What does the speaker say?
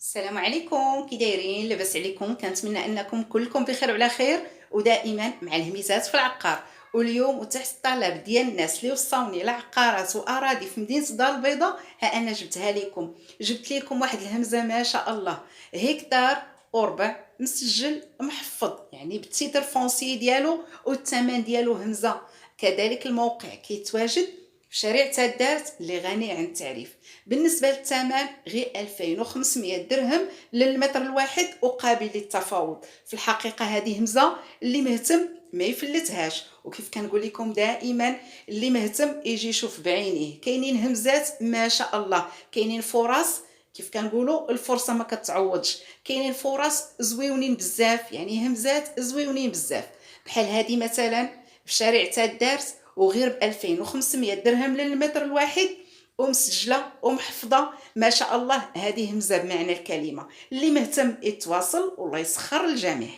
السلام عليكم، كي دايرين؟ لاباس عليكم؟ كنتمنى انكم كلكم بخير وعلى خير ودائما مع الهميزات في العقار. واليوم وتحت الطلب ديال الناس اللي وصاوني لعقارات واراضي في مدينه الدار البيضاء، ها انا جبتها لكم. جبت لكم واحد الهمزه ما شاء الله، هكتار وربع مسجل محفظ، يعني بالتيتر فونسي ديالو، والثمن ديالو همزه. كذلك الموقع كيتواجد في شارع تادارت اللي غني عن التعريف. بالنسبه للثمن غير 2500 درهم للمتر الواحد وقابل للتفاوض. في الحقيقه هذه همزه، اللي مهتم ما يفلتهاش، وكيف كنقول لكم دائما اللي مهتم يجي يشوف بعينيه. كاينين همزات ما شاء الله، كاينين فرص، كيف كنقولوا الفرصه ما كتعوضش. كاينين فرص زويونين بزاف، يعني همزات زويونين بزاف، بحال هذه مثلا في شارع تادارت وغير ب 2500 درهم للمتر الواحد، ومسجله ومحفظه ما شاء الله. هذه همزه بمعنى الكلمه. اللي مهتم يتواصل، والله يسخر الجميع.